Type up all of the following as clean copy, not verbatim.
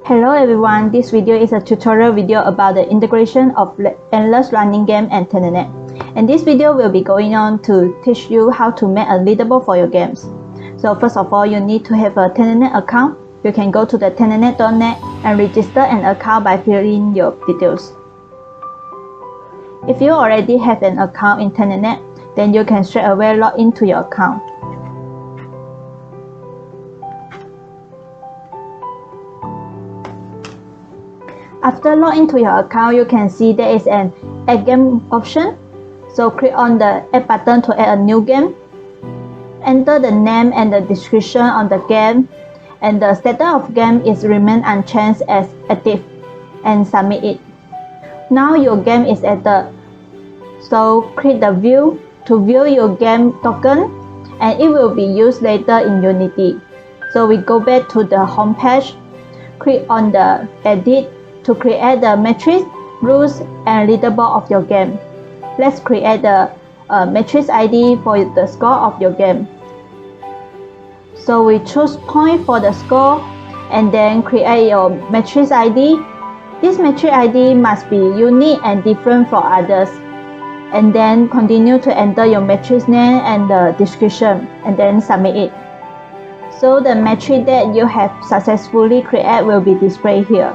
Hello everyone, this video is a tutorial video about the integration of endless running game and Tenenet. And this video will be going on to teach you how to make a leaderboard for your games. So first of all, you need to have a Tenenet account. You can go to the tenenet.net and register an account by filling your details. If you already have an account in Tenenet, then you can straight away log into your account. After log into your account, you can see there is an Add Game option. So click on the Add button to add a new game. Enter the name and the description on the game, and the status of game is remain unchanged as active, and submit it. Now your game is added. So click the View to view your game token, and it will be used later in Unity. So we go back to the home page. Click on the Edit to create the matrix, rules, and leaderboard of your game. Let's create the matrix ID for the score of your game. So we choose point for the score and then create your matrix ID. This matrix ID must be unique and different from others. And then continue to enter your matrix name and the description and then submit it. So the matrix that you have successfully created will be displayed here.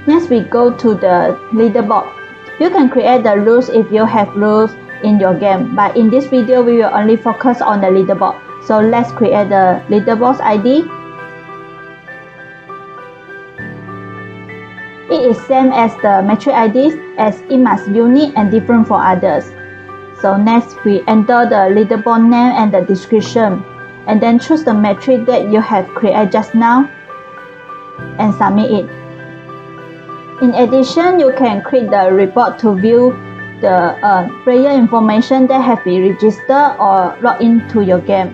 Next, we go to the leaderboard. You can create the rules if you have rules in your game, but in this video, we will only focus on the leaderboard. So let's create the leaderboard ID. It is same as the matrix IDs, as it must be unique and different from others. So next, we enter the leaderboard name and the description, and then choose the matrix that you have created just now, and submit it. In addition, you can click the report to view the player information that have been registered or logged into your game.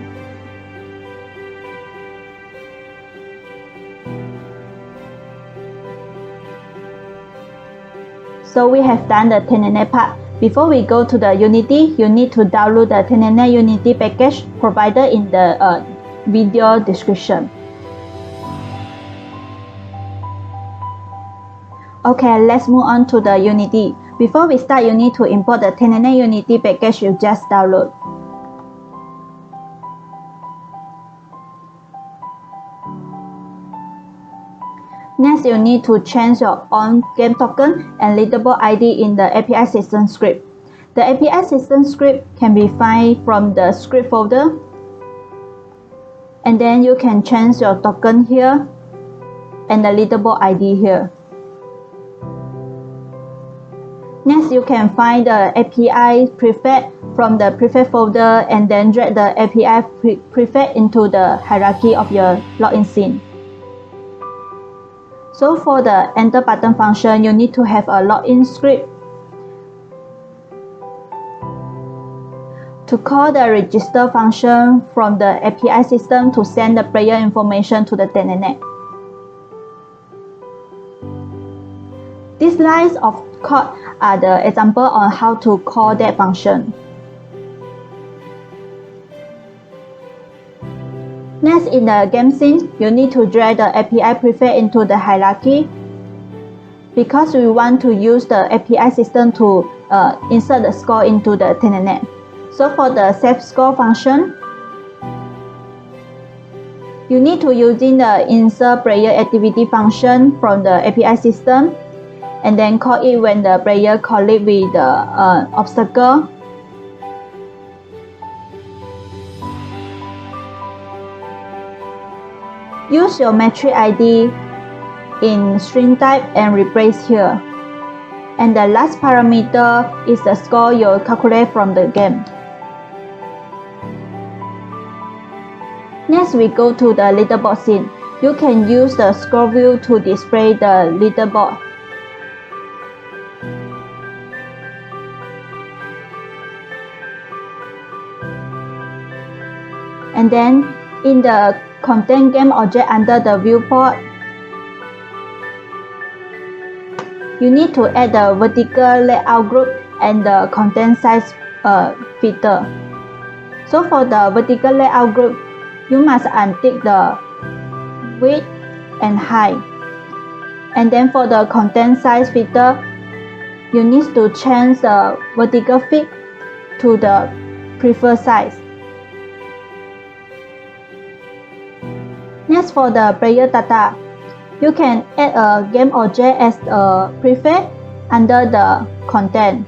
So we have done the Tenenet part. Before we go to the Unity, you need to download the Tenenet Unity package provided in the video description. Okay, let's move on to the Unity. Before we start, you need to import the Tenenet Unity package you just download. Next, you need to change your own game token and leaderboard ID in the API system script. The API system script can be found from the script folder. And then you can change your token here and the leaderboard ID here. Next, you can find the API prefix from the prefix folder and then drag the API prefix into the hierarchy of your login scene. So for the enter button function, you need to have a login script. To call the register function from the API system to send the player information to the Tenenet. These lines of code are the example on how to call that function. Next, in the game scene, you need to drag the API prefix into the hierarchy because we want to use the API system to insert the score into the Tenenet. So for the save score function, you need to using the insert player activity function from the API system and then call it when the player collide with the obstacle. Use your matrix ID in string type and replace here. And the last parameter is the score you calculate from the game. Next, we go to the leaderboard scene. You can use the scroll view to display the leaderboard. And then in the content game object under the viewport, you need to add the vertical layout group and the content size filter. So for the vertical layout group, you must untick the width and high. And then for the content size filter, you need to change the vertical fit to the preferred size. Next, for the player data, you can add a game object as a prefix under the content,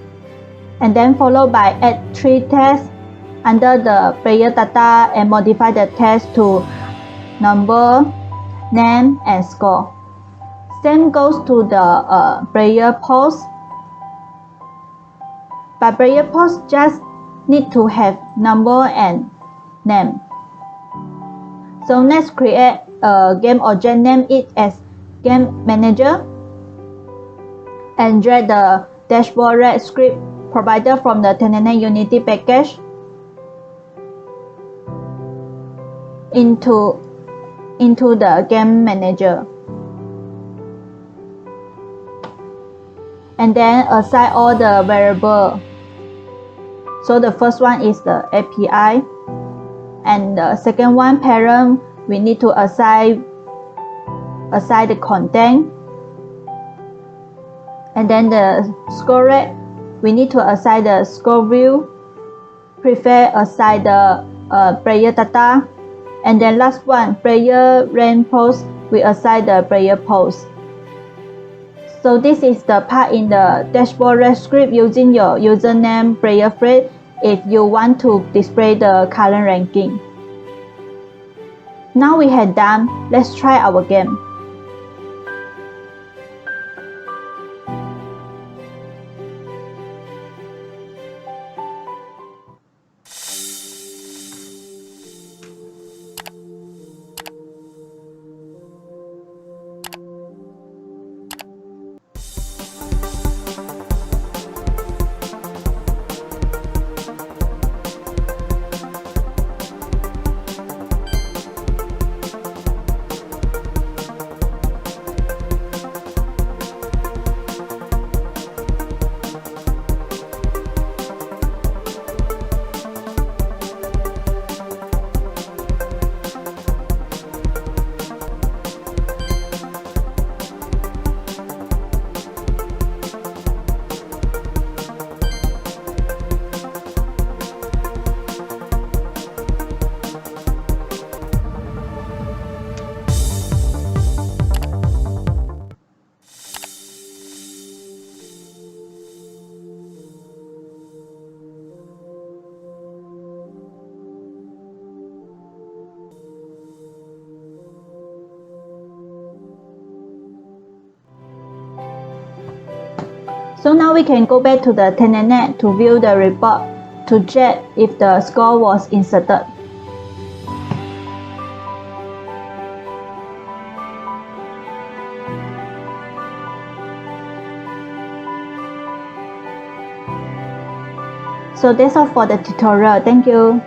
and then followed by add 3 tests under the player data and modify the text to number, name, and score. Same goes to the player post. But player post just need to have number and name. So next, create a game object, name it as Game Manager, and drag the dashboard red script provided from the Tenenet Unity package into the Game Manager. And then assign all the variables. So the first one is the API, and the second one, parent, we need to assign the content. And then the score rate, we need to assign the score view. Prefix, assign the player data. And then last one, player rank post, we assign the player post. So this is the part in the dashboard red script using your username player phrase if you want to display the current ranking. Now we have done, let's try our game. So now we can go back to the Tenenet to view the report to check if the score was inserted. So that's all for the tutorial. Thank you.